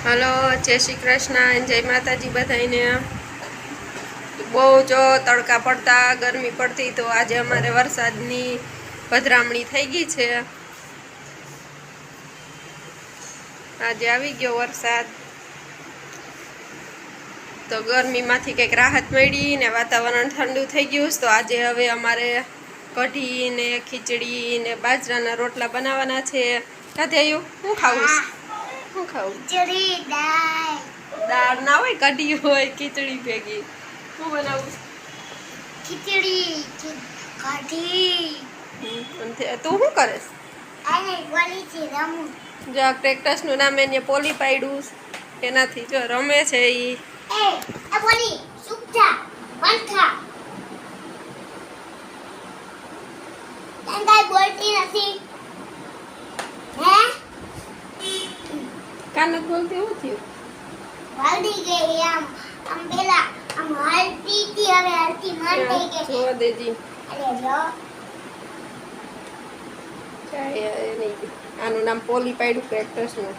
Hello, જય શ્રી કૃષ્ણ, જય માતાજી બધાને। બહુ જો તડકા પડતા, ગરમી પડતી, તો આજે અમારે વરસાદની પધરામણી થઈ ગઈ છે। આજે આવી ગયો વરસાદ, તો ગરમીમાંથી કંઈક રાહત મળી ને વાતાવરણ ઠંડુ થઈ ગયું। તો આજે હવે અમારે કઢી ને ખીચડી ને બાજરાના રોટલા બનાવવાના છે। કાતે આવ્યું હું ખાવું શું ખાવું? ખીચડી દાળ ના હોય, કઢી હોય, ખીચડી ભેગી શું બનાવું? ખીચડી કઢી। તું શું કરે? આને બોલી છે રમું। જો આ ટ્રેક્ટર્સનું નામ એને પોલી પાડ્યું, એનાથી જો રમે છે ઈ। આ બોલી સુખા પંખા તંગાઈ બોલતી નથી હે? કાન નથી બોલતી, શું થયું? વાડી ગઈ આમ પેલા આમ હાલતી હતી, હવે હાલતી મન થઈ ગઈ। જોવા દેજી, અરે જો આનું નામ પોલી પાડ્યું ટ્રેક્ટર્સનું।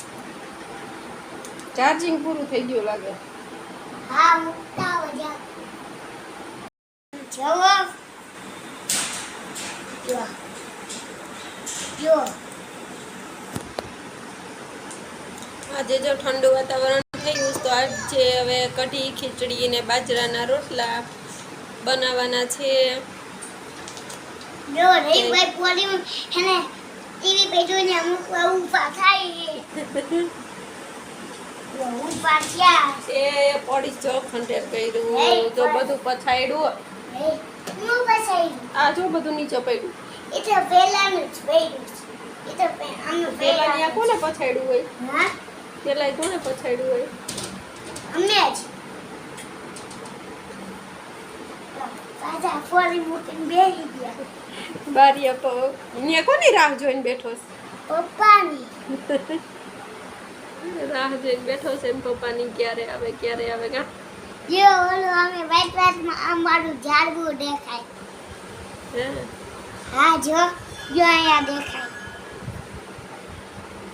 ચાર્જિંગ પૂરું થઈ ગયું લાગે। હા મુકતા વજા જો જો જો આજે જો ઠંડુ વાતાવરણ થયું, તો આજે હવે કઢી ખીચડી ને બાજરાના રોટલા બનાવવાના છે। જો રે ભાઈ પોલી હેને ટીવી पे જોઈને અમુક ઊભા થાય ઊભા થયા એ પડી જો ખંડેર કર્યું, જો બધું પછાડ્યું, હું બસાઈ આ જો બધું નીચે પડ્યું। એ તો પેલાનું જ પડ્યું છે। એ તો આનું પેલા ત્યાં કોને પછાડ્યું હોય? હા પેલા કોને પછાડ્યું હોય? અમને જ પાછા પોલી મૂકીને બેસી ગયા બારીયા તો અહીંયા કોની રાહ જોઈને બેઠો છે? પપ્પાની રાહ જોઈને બેઠો છે ને પપ્પાની ક્યારે આવે કા? જો ઓલું અમે વાઈટમાં અમારું ઝાડવું દેખાય। હે હા જો જો અહીંયા દેખાય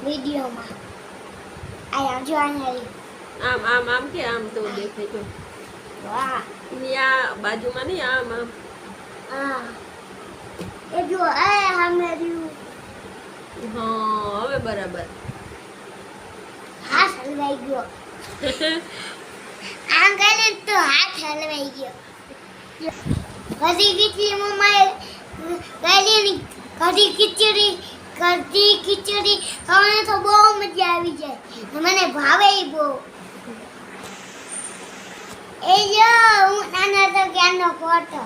વિડિયોમાં। અહીંયા જો અહીંયા આમ આમ આમ કે આમ તો દેખાય જો। વાહ ત્યાં બાજુમાં નહીં, આમ આમ હા એ જો આ હમે રહ્યું હા હવે બરાબર। હાથ હલવાઈ ગયો આમ કરીને તો હાથ હલવાઈ ગયો। કઢી ખીચડી મમ્માએ ગયેલી કઢી ખીચડી ખાવાને તો બહુ મજા આવી જાય, મને ભાવે બહુ। એ જો હું નાના તો ક્યાંનો ફોટો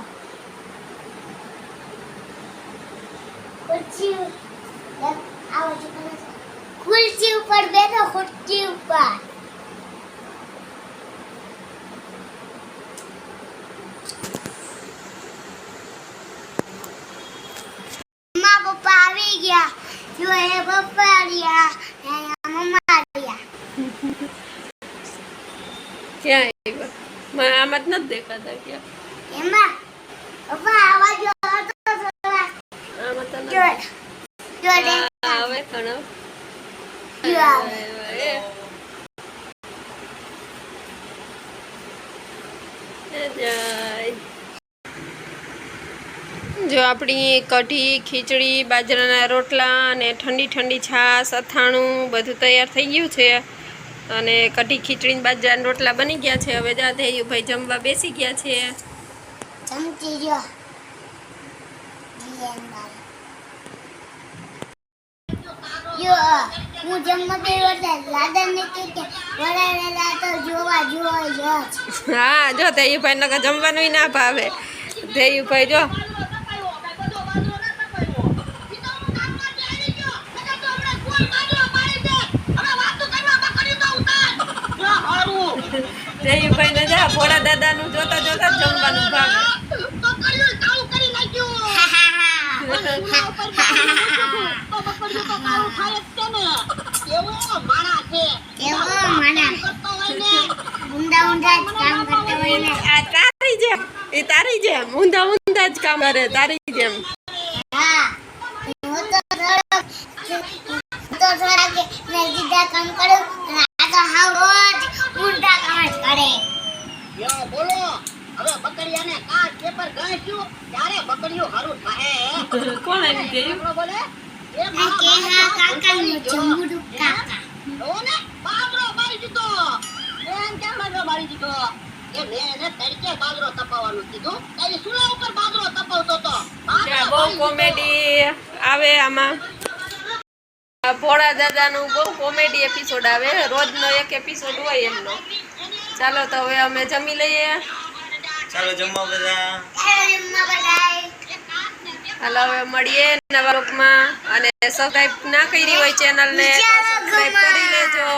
ખુરશી ઉપર બેઠો, ખુરશી ઉપર મમ્મા પપ્પા આવી ગયા। જો એ પપ્પા રહ્યા, મમ્મા રહ્યા। ક્યાં આવ્યા? આમાં જ નથી દેખાતા ક્યાં? એમાં પપ્પા આવા જો હતો થોડા આમાં તો જો નથી। જો હવે કણો જો આપણી કઢી ખીચડી બાજરાના રોટલા અને ઠંડી ઠંડી છાશ અથાણું બધું તૈયાર થઈ ગયું છે। અને કઢી ખીચડી બાજરાના રોટલા બની ગયા છે। હવે જા ભાઈ જમવા બેસી ગયા છે। ચમચી જો હું જમવા ગયો એટલે લાદા ને કે વડાળેલા તો જોવા જ હા જો ધેયુભાઈ નકર જમવાનું ના ભાવે। ધેયુભાઈ જો ધેયુભાઈ ને જા ભોળા દાદાનું જોતા જોતા જ જમવાનું ભાવે। તારી જેમ ઊંધા ઊંધા જ કામ કરે, તારી જેમ। થોડા કામ કર્યું આ તો હાવ એમ કે આ કે હા કાકાનું જમરૂ કાકા ઓને બાજરો બારી દીધો એમ કેમ બારી દીધો એ મેં એને તડકે બાજરો તપાવવાનું કીધું તારી સુલા ઉપર બાજરો તપાવતો તો ત્યાં બહુ કોમેડી આવે આમાં ભોળા દાદાનું બહુ કોમેડી એપિસોડ આવે રોજનો એક એપિસોડ હોય એમનો ચાલો તો હવે અમે જમી લઈએ ચાલો જમવા બધા. હાલો હવે મળીએ નવા બ્લોગમાં અને સબસ્ક્રાઇબ ના કરી હોય ચેનલને તો સબસ્ક્રાઇબ કરી લેજો.